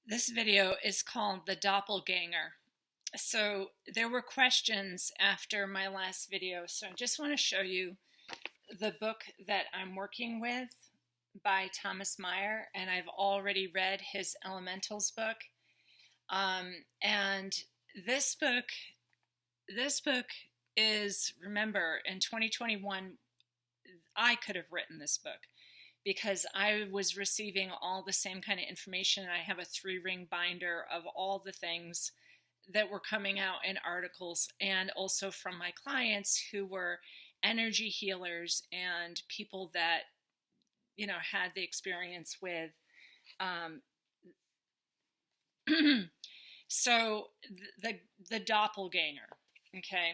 This video is called The Doppelganger. So there were questions after my last video, so I just want to show you the book that I'm working with by Thomas Meyer, and I've already read his Elementals book. And this book is, remember, in 2021, I could have written this book because I was receiving all the same kind of information. I have a 3-ring binder of all the things that were coming out in articles, and also from my clients who were energy healers and people that, had the experience with. So the doppelganger, okay?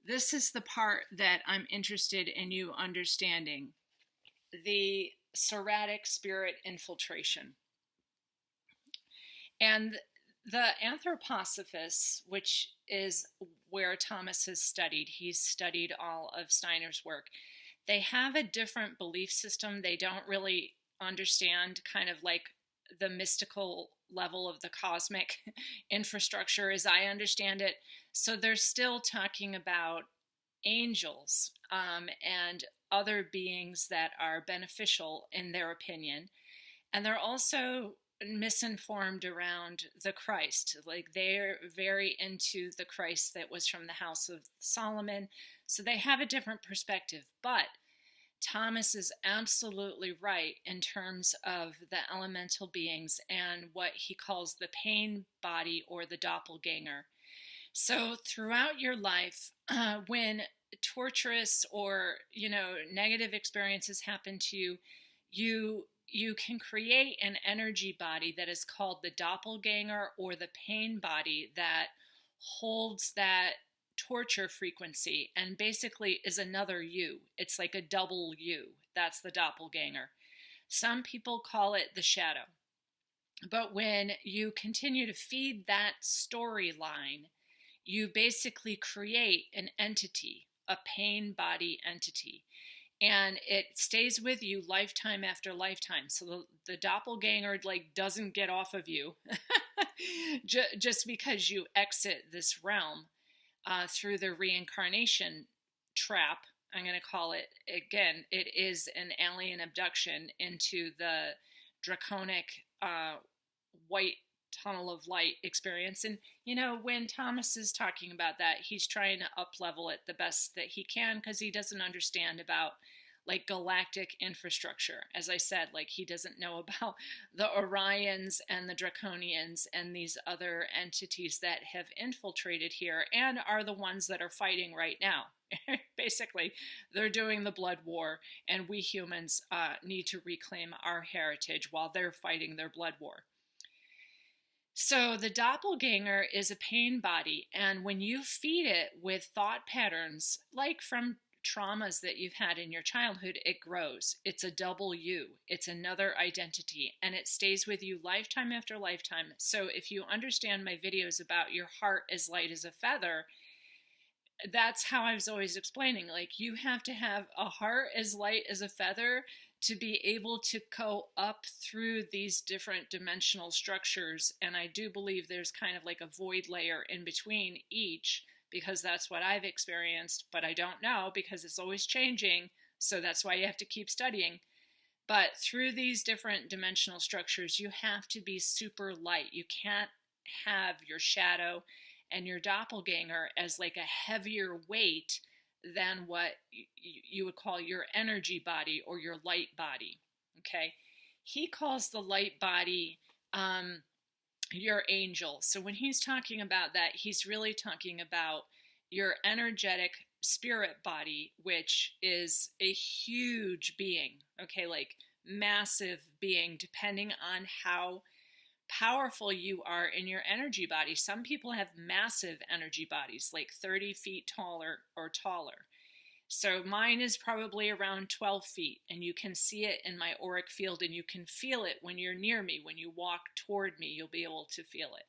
This is the part that I'm interested in you understanding. The somatic spirit infiltration. And the anthroposophists, which is where Thomas has studied, he's studied all of Steiner's work, they have a different belief system. They don't really understand kind of like the mystical level of the cosmic infrastructure as I understand it. So they're still talking about angels and other beings that are beneficial in their opinion. And they're also misinformed around the Christ. Like, they're very into the Christ that was from the house of Solomon. So they have a different perspective. But Thomas is absolutely right in terms of the elemental beings and what he calls the pain body or the doppelganger. So throughout your life, when torturous or negative experiences happen to you can create an energy body that is called the doppelganger or the pain body that holds that torture frequency and basically is another you. It's like a double you. That's the doppelganger. Some people call it the shadow. But when you continue to feed that storyline, you basically create an entity, a pain body entity, and it stays with you lifetime after lifetime. So the doppelganger doesn't get off of you just because you exit this realm through the reincarnation trap. I'm going to call it, again, it is an alien abduction into the draconic white tunnel of light experience. And when Thomas is talking about that, he's trying to up level it the best that he can, because he doesn't understand about galactic infrastructure. As I said, he doesn't know about the Orions and the Draconians and these other entities that have infiltrated here and are the ones that are fighting right now. Basically, they're doing the blood war, and we humans need to reclaim our heritage while they're fighting their blood war. So the doppelganger is a pain body, and when you feed it with thought patterns, like from traumas that you've had in your childhood, it grows. It's a double you. It's another identity, and it stays with you lifetime after lifetime. So if you understand my videos about your heart as light as a feather, that's how I was always explaining. You have to have a heart as light as a feather to be able to go up through these different dimensional structures. And I do believe there's kind of like a void layer in between each, because that's what I've experienced, but I don't know because it's always changing. So that's why you have to keep studying. But through these different dimensional structures, you have to be super light. You can't have your shadow and your doppelganger as a heavier weight than what you would call your energy body or your light body, okay? He calls the light body your angel. So when he's talking about that, he's really talking about your energetic spirit body, which is a huge being, okay? Massive being, depending on how powerful you are in your energy body. Some people have massive energy bodies, 30 feet taller or taller. So mine is probably around 12 feet, and you can see it in my auric field, and you can feel it when you're near me. When you walk toward me, you'll be able to feel it.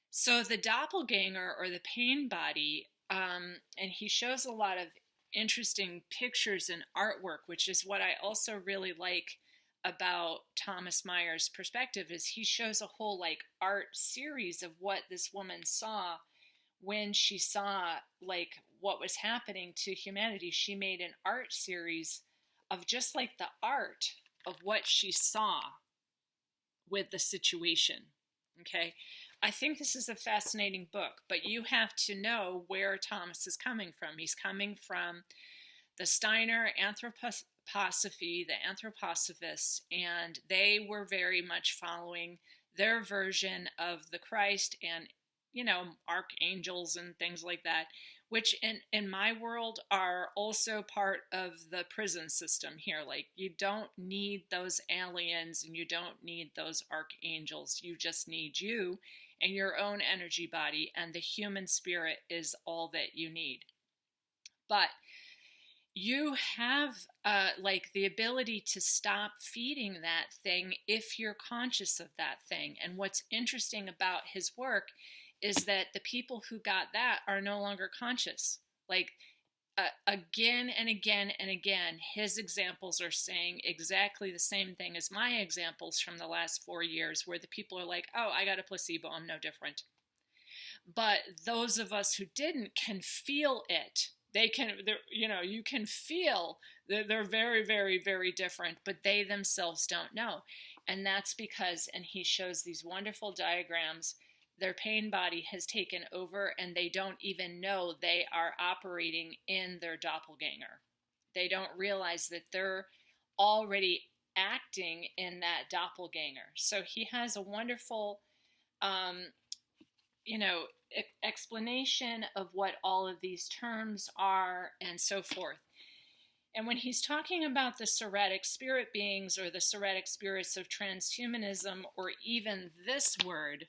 So the doppelganger or the pain body, and he shows a lot of interesting pictures and artwork, which is what I also really like about Thomas Meyer's perspective is he shows a whole like art series of what this woman saw when she saw like what was happening to humanity. She made an art series of just like the art of what she saw with the situation. Okay. I think this is a fascinating book, but you have to know where Thomas is coming from. He's coming from the Steiner anthroposophy, the anthroposophists, and they were very much following their version of the Christ and, you know, archangels and things like that, which in my world are also part of the prison system here. Like, you don't need those aliens and you don't need those archangels. You just need you and your own energy body, and the human spirit is all that you need. But you have like the ability to stop feeding that thing if you're conscious of that thing. And what's interesting about his work is that the people who got that are no longer conscious. Like again and again and again, his examples are saying exactly the same thing as my examples from the last 4 years, where the people are like, oh, I got a placebo, I'm no different. But those of us who didn't can feel it. They can, you know, you can feel that they're very, very, very different, but they themselves don't know. And that's because, and he shows these wonderful diagrams, their pain body has taken over and they don't even know they are operating in their doppelganger. They don't realize that they're already acting in that doppelganger. So he has a wonderful, you know, explanation of what all of these terms are and so forth. And when he's talking about the Soretic spirit beings or the Soretic spirits of transhumanism, or even this word,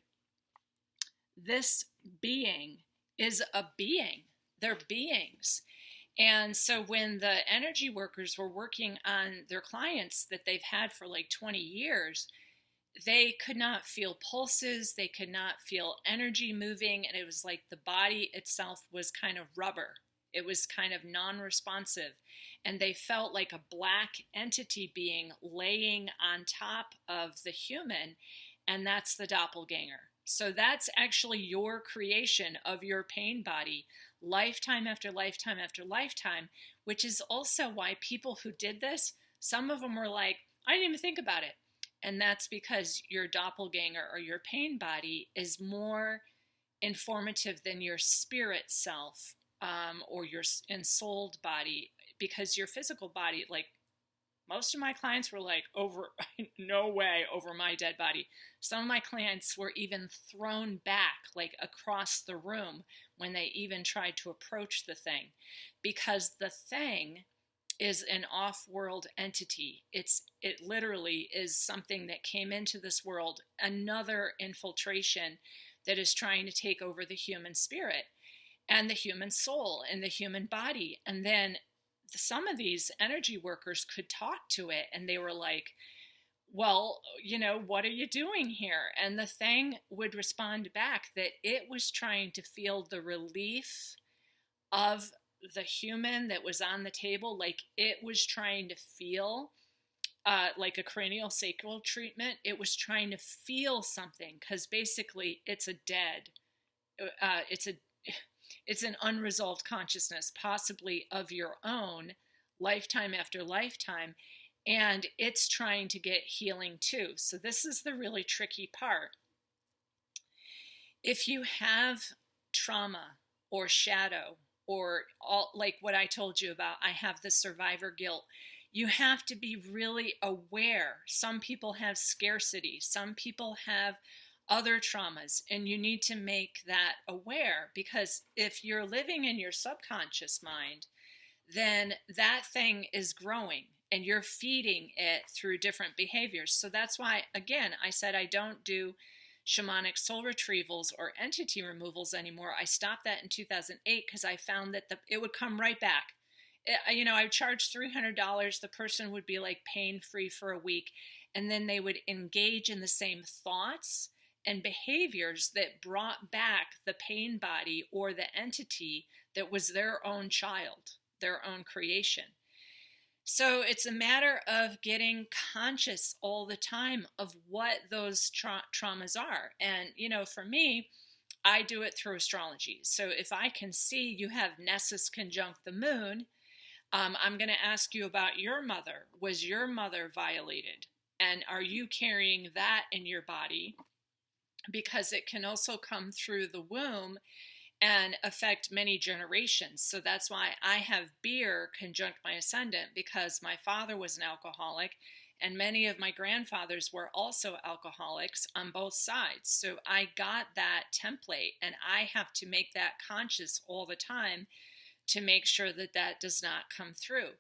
this being is a being. They're beings. And so when the energy workers were working on their clients that they've had for like 20 years, they could not feel pulses, they could not feel energy moving, and it was like the body itself was kind of rubber. It was kind of non-responsive, and they felt like a black entity being laying on top of the human, and that's the doppelganger. So that's actually your creation of your pain body, lifetime after lifetime after lifetime, which is also why people who did this, some of them were like, I didn't even think about it. And that's because your doppelganger or your pain body is more informative than your spirit self or your ensouled body, because your physical body, like most of my clients were like, over, no way, over my dead body. Some of my clients were even thrown back, like across the room, when they even tried to approach the thing, because the thing is an off-world entity. It literally is something that came into this world, another infiltration that is trying to take over the human spirit and the human soul and the human body. And then some of these energy workers could talk to it, and they were like, well, you know, what are you doing here? And the thing would respond back that it was trying to feel the relief of the human that was on the table. Like, it was trying to feel like a cranial sacral treatment. It was trying to feel something, because basically it's a dead, it's an unresolved consciousness, possibly of your own, lifetime after lifetime, and it's trying to get healing too. So this is the really tricky part. If you have trauma or shadow, or all, like what I told you about, I have the survivor guilt, you have to be really aware. Some people have scarcity, some people have other traumas, and you need to make that aware, because if you're living in your subconscious mind, then that thing is growing and you're feeding it through different behaviors. So that's why, again, I said I don't do shamanic soul retrievals or entity removals anymore. I stopped that in 2008 because I found that it would come right back. You know, I would charge $300. The person would be like pain-free for a week, and then they would engage in the same thoughts and behaviors that brought back the pain body or the entity that was their own child, their own creation. So it's a matter of getting conscious all the time of what those traumas are. And, for me, I do it through astrology. So if I can see you have Nessus conjunct the moon, I'm going to ask you about your mother. Was your mother violated? And are you carrying that in your body? Because it can also come through the womb and affect many generations. So that's why I have beer conjunct my ascendant, because my father was an alcoholic and many of my grandfathers were also alcoholics on both sides. So I got that template and I have to make that conscious all the time to make sure that that does not come through.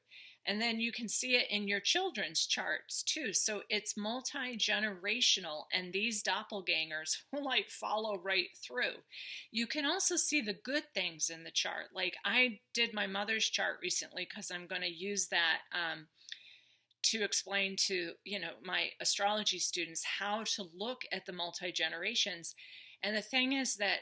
And then you can see it in your children's charts too. So it's multi-generational, and these doppelgangers will like follow right through. You can also see the good things in the chart. Like I did my mother's chart recently because I'm going to use that to explain to my astrology students how to look at the multi-generations. And the thing is that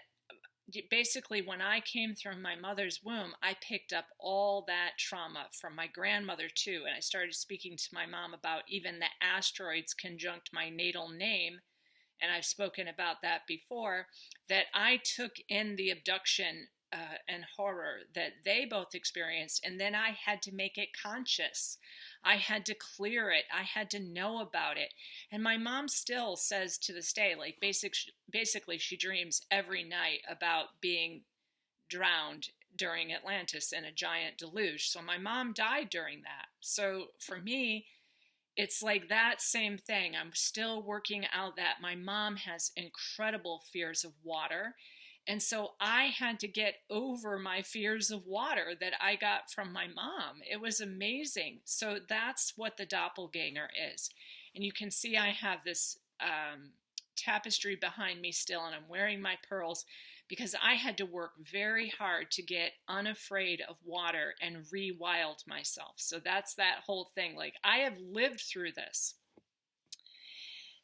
basically when I came through my mother's womb, I picked up all that trauma from my grandmother too. And I started speaking to my mom about even the asteroids conjunct my natal name. And I've spoken about that before, that I took in the abduction and horror that they both experienced. And then I had to make it conscious. I had to clear it. I had to know about it. And my mom still says to this day, like basically she dreams every night about being drowned during Atlantis in a giant deluge. So my mom died during that. So for me, it's like that same thing. I'm still working out that my mom has incredible fears of water. And so I had to get over my fears of water that I got from my mom. It was amazing. So that's what the doppelganger is. And you can see I have this tapestry behind me still, and I'm wearing my pearls because I had to work very hard to get unafraid of water and rewild myself. So that's that whole thing. Like I have lived through this.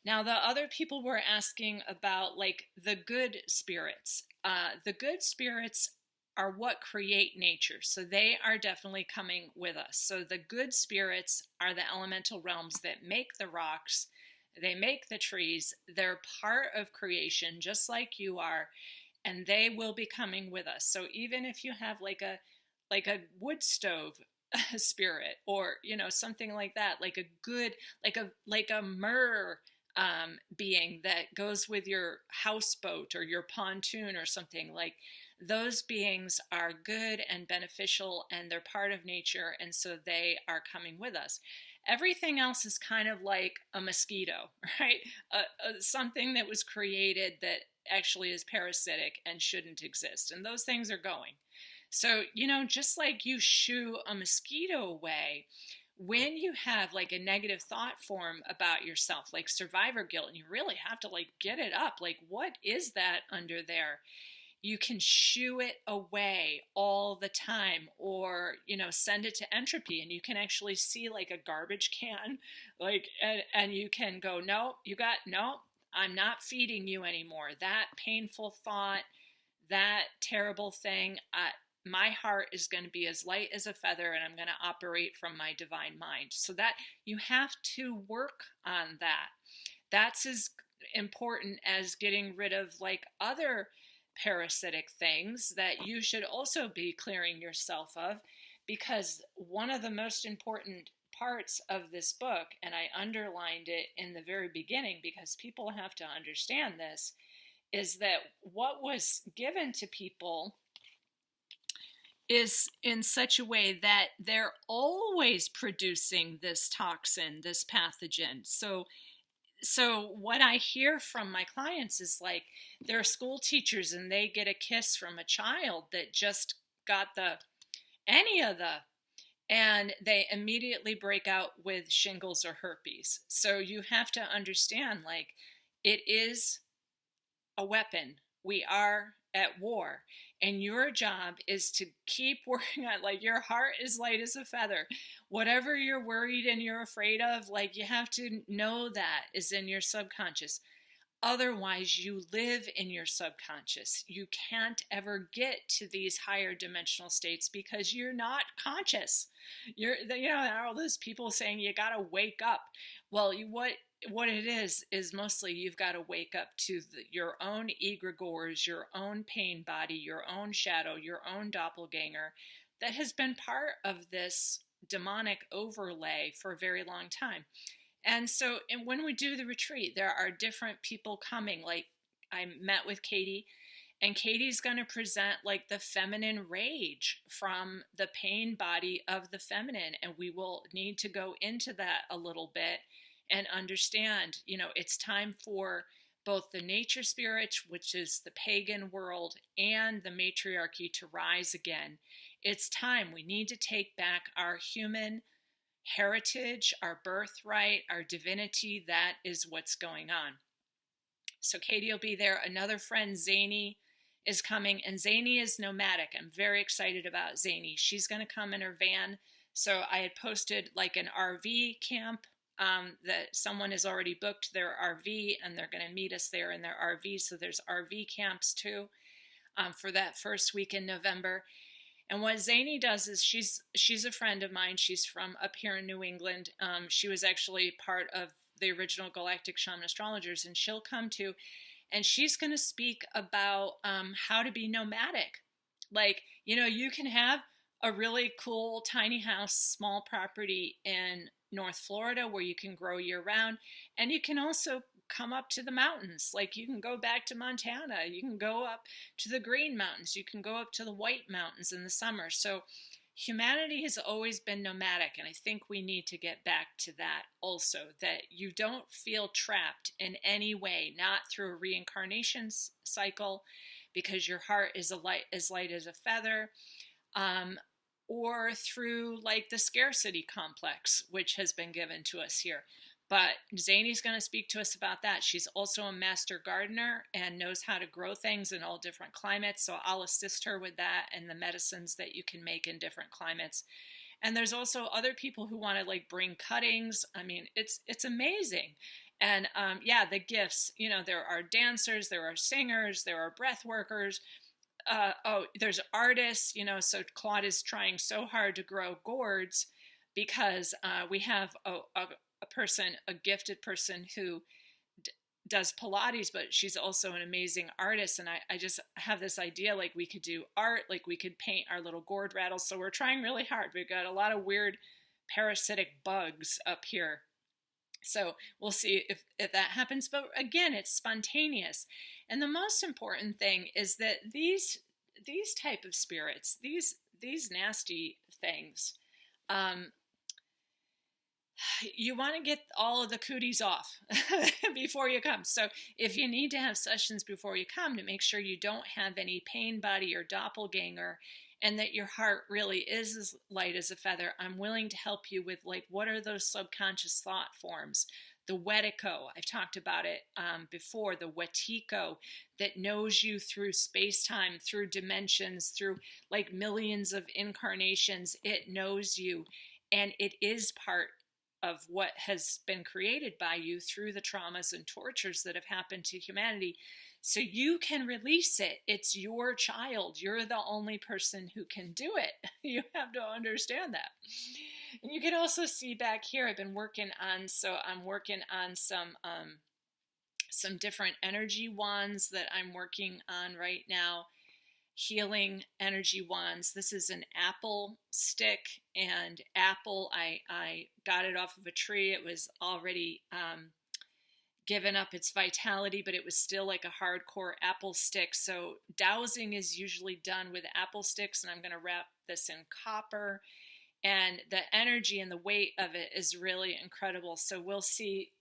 Now, the other people were asking about like the good spirits. The good spirits are what create nature. So they are definitely coming with us. So the good spirits are the elemental realms that make the rocks. They make the trees. They're part of creation, just like you are. And they will be coming with us. So even if you have like a wood stove spirit, or something like that, like a good, like a myrrh being that goes with your houseboat or your pontoon or something, like those beings are good and beneficial, and they're part of nature, and so they are coming with us. Everything else is kind of like a mosquito, right? Something that was created that actually is parasitic and shouldn't exist, and those things are going. So, just like you shoo a mosquito away, when you have like a negative thought form about yourself, like survivor guilt, and you really have to like get it up, like what is that under there? You can shoo it away all the time, or send it to entropy, and you can actually see like a garbage can, like and you can go, no, I'm not feeding you anymore. That painful thought, that terrible thing, my heart is going to be as light as a feather, and I'm going to operate from my divine mind. So that you have to work on that. That's as important as getting rid of like other parasitic things that you should also be clearing yourself of, because one of the most important parts of this book, and I underlined it in the very beginning because people have to understand this, is that what was given to people is in such a way that they're always producing this toxin, this pathogen. So what I hear from my clients is like they're school teachers and they get a kiss from a child that just got any of the, and they immediately break out with shingles or herpes. So you have to understand, like, it is a weapon. We are at war, and your job is to keep working on, like, your heart is light as a feather. Whatever you're worried and you're afraid of, like, you have to know that is in your subconscious. Otherwise, you live in your subconscious. You can't ever get to these higher dimensional states because you're not conscious. There are all those people saying you got to wake up. Well, what it is mostly you've got to wake up to your own egregores, your own pain body, your own shadow, your own doppelganger that has been part of this demonic overlay for a very long time. And so, and when we do the retreat, there are different people coming. Like, I met with Katie, and Katie's going to present like the feminine rage from the pain body of the feminine. And we will need to go into that a little bit and understand, it's time for both the nature spirits, which is the pagan world, and the matriarchy to rise again. It's time. We need to take back our human heritage, our birthright, our divinity. That is what's going on. So Katie will be there. Another friend, Zany, is coming, and Zany is nomadic. I'm very excited about Zany. She's going to come in her van. So I had posted like an RV camp that someone has already booked their RV, and they're going to meet us there in their RV. So there's RV camps too for that first week in November. And what Zany does is she's a friend of mine. She's from up here in New England. She was actually part of the original Galactic Shaman Astrologers, and she'll come too. And she's going to speak about how to be nomadic. Like, you can have a really cool tiny house, small property in North Florida where you can grow year round. And you can also come up to the mountains. Like, you can go back to Montana. You can go up to the Green Mountains. You can go up to the White Mountains in the summer. So humanity has always been nomadic, and I think we need to get back to that also, that you don't feel trapped in any way, not through a reincarnation cycle because your heart is light as a feather, or through like the scarcity complex, which has been given to us here. But Zany's going to speak to us about that. She's also a master gardener and knows how to grow things in all different climates. So I'll assist her with that and the medicines that you can make in different climates. And there's also other people who want to like bring cuttings. I mean, it's amazing. And the gifts, there are dancers, there are singers, there are breath workers. There's artists, so Claude is trying so hard to grow gourds because we have a gifted person who does Pilates, but she's also an amazing artist. And I just have this idea, like we could do art, like we could paint our little gourd rattles. So we're trying really hard. We've got a lot of weird parasitic bugs up here. So we'll see if that happens. But again, it's spontaneous. And the most important thing is that these type of spirits, these nasty things, you want to get all of the cooties off before you come. So if you need to have sessions before you come to make sure you don't have any pain body or doppelganger and that your heart really is as light as a feather, I'm willing to help you with like, what are those subconscious thought forms? The Wetico, I've talked about it before, the Wetico that knows you through space-time, through dimensions, through like millions of incarnations. It knows you, and it is part of what has been created by you through the traumas and tortures that have happened to humanity. So you can release it. It's your child. You're the only person who can do it. You have to understand that. And you can also see back here, I'm working on some different energy wands that I'm working on right now. Healing energy wands. This is an apple stick, and apple, I got it off of a tree. It was already given up its vitality, but it was still like a hardcore apple stick. So dowsing is usually done with apple sticks, and I'm going to wrap this in copper. And the energy and the weight of it is really incredible. So we'll see,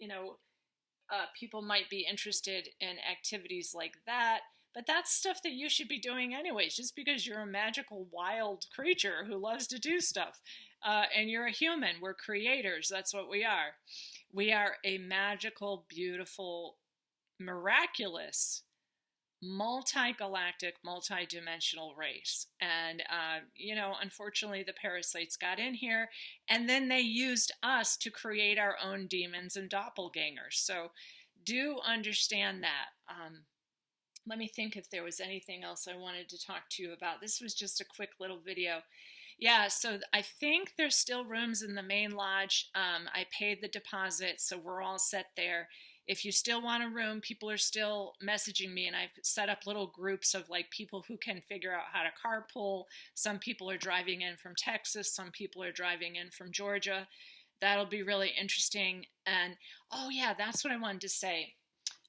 people might be interested in activities like that. But that's stuff that you should be doing anyways, just because you're a magical wild creature who loves to do stuff. And you're a human. We're creators. That's what we are. We are a magical, beautiful, miraculous, multi-galactic, multi-dimensional race. And, unfortunately, the parasites got in here, and then they used us to create our own demons and doppelgangers. So do understand that. Let me think if there was anything else I wanted to talk to you about. This was just a quick little video. Yeah, so I think there's still rooms in the main lodge. I paid the deposit, so we're all set there. If you still want a room, people are still messaging me, and I've set up little groups of like people who can figure out how to carpool. Some people are driving in from Texas, some people are driving in from Georgia. That'll be really interesting. And oh yeah, that's what I wanted to say.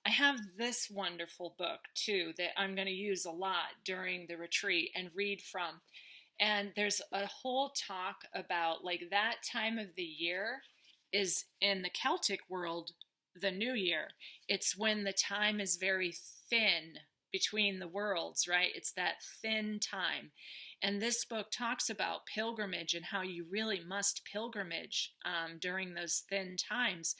I have this wonderful book too that I'm going to use a lot during the retreat and read from. And there's a whole talk about like that time of the year is in the Celtic world, the new year. It's when the time is very thin between the worlds, right? It's that thin time. And this book talks about pilgrimage and how you really must pilgrimage during those thin times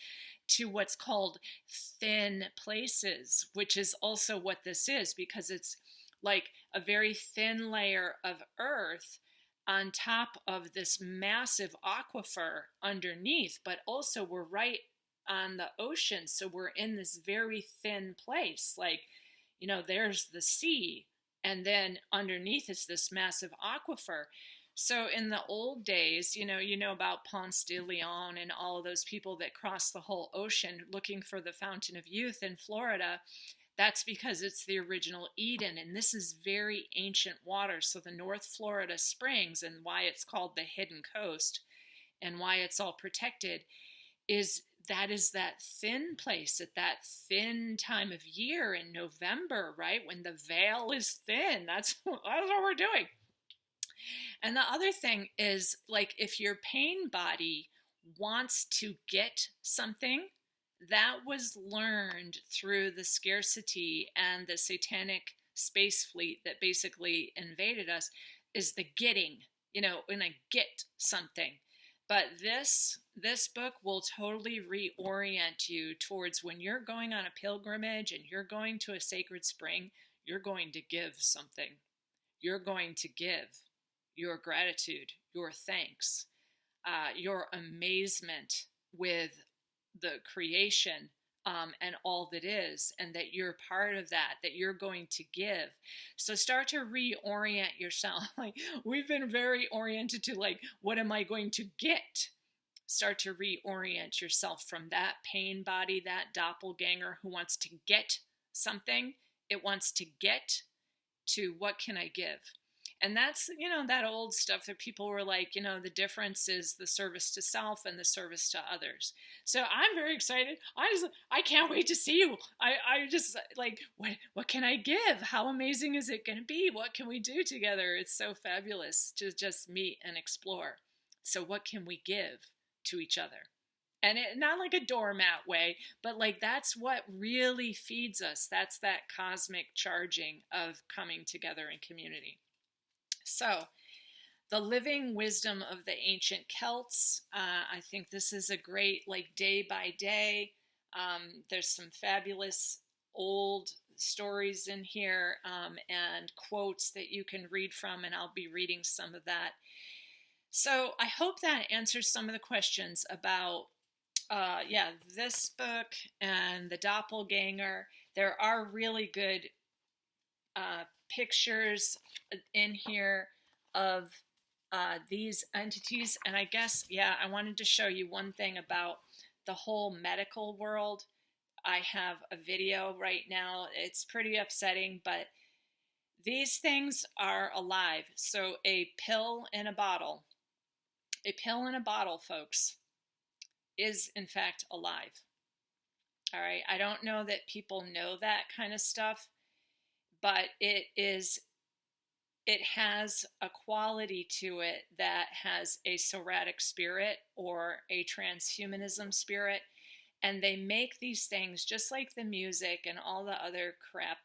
to what's called thin places, which is also what this is, because it's like a very thin layer of earth on top of this massive aquifer underneath, but also we're right on the ocean, so we're in this very thin place. Like, you know, there's the sea, and then underneath is this massive aquifer. So in the old days, you know about Ponce de Leon and all of those people that crossed the whole ocean looking for the Fountain of Youth in Florida. That's because it's the original Eden, and this is very ancient water. So the North Florida Springs, and why it's called the Hidden Coast and why it's all protected, is that thin place at that thin time of year in November, right? When the veil is thin. That's what we're doing. And the other thing is, like, if your pain body wants to get something, that was learned through the scarcity and the satanic space fleet that basically invaded us, is the getting, when I get something. But this book will totally reorient you towards when you're going on a pilgrimage and you're going to a sacred spring, you're going to give something. You're going to give your gratitude, your thanks, your amazement with the creation and all that is, and that you're part of that you're going to give. So start to reorient yourself. Like, we've been very oriented to, like, what am I going to get? Start to reorient yourself from that pain body, that doppelganger who wants to get something. It wants to get to, what can I give? And that's, that old stuff that people were like, the difference is the service to self and the service to others. So I'm very excited. I can't wait to see you. I just like, what can I give? How amazing is it going to be? What can we do together? It's so fabulous to just meet and explore. So what can we give to each other? And not like a doormat way, but like that's what really feeds us. That's that cosmic charging of coming together in community. So, the living wisdom of the ancient Celts. I think this is a great, like, day by day. There's some fabulous old stories in here and quotes that you can read from, and I'll be reading some of that. So, I hope that answers some of the questions about, this book and the doppelganger. There are really good pictures in here of these entities. And I guess, I wanted to show you one thing about the whole medical world. I have a video right now. It's pretty upsetting, but these things are alive. So a pill in a bottle, folks, is in fact alive. All right. I don't know that people know that kind of stuff, but it has a quality to it that has a soratic spirit or a transhumanism spirit. And they make these things just like the music and all the other crap,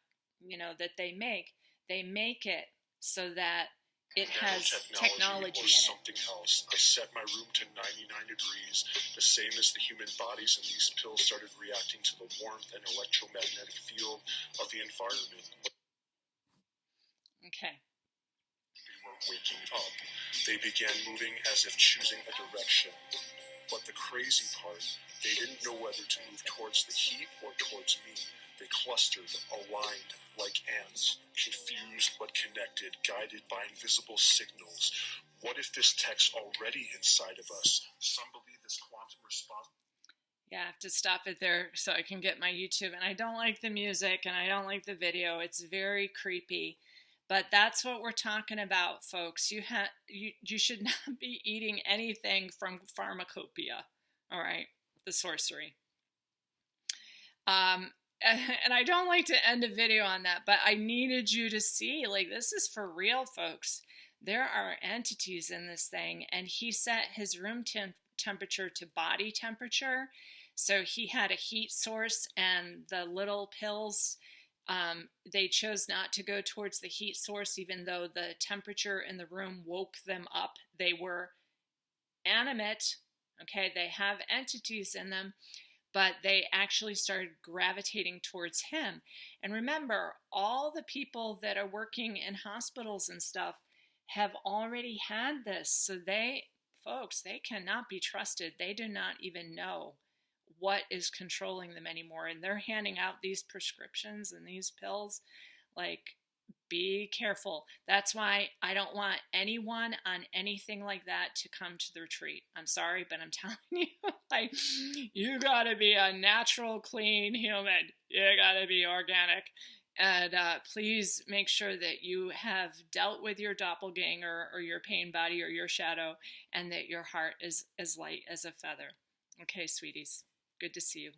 that they make. They make it so that it has technology or something else. I set my room to 99 degrees, the same as the human bodies, and these pills started reacting to the warmth and electromagnetic field of the environment. Okay. We were waking up. They began moving as if choosing a direction. But the crazy part, they didn't know whether to move towards the heat or towards me. They clustered, aligned, like ants, confused but connected, guided by invisible signals. What if this tech's already inside of us? Some believe this quantum response... Yeah, I have to stop it there so I can get my YouTube. And I don't like the music and I don't like the video. It's very creepy. But that's what we're talking about, folks. You should not be eating anything from pharmacopoeia. All right, the sorcery. And I don't like to end a video on that, but I needed you to see, like, this is for real, folks. There are entities in this thing, and he set his room temperature to body temperature. So he had a heat source, and the little pills, they chose not to go towards the heat source, even though the temperature in the room woke them up. They were animate, okay? They have entities in them, but they actually started gravitating towards him. And remember, all the people that are working in hospitals and stuff have already had this. So folks, they cannot be trusted. They do not even know what is controlling them anymore. And they're handing out these prescriptions and these pills. Like, be careful. That's why I don't want anyone on anything like that to come to the retreat. I'm sorry, but I'm telling you, like, you gotta be a natural, clean human. You gotta be organic. And please make sure that you have dealt with your doppelganger or your pain body or your shadow, and that your heart is as light as a feather. Okay, sweeties. Good to see you.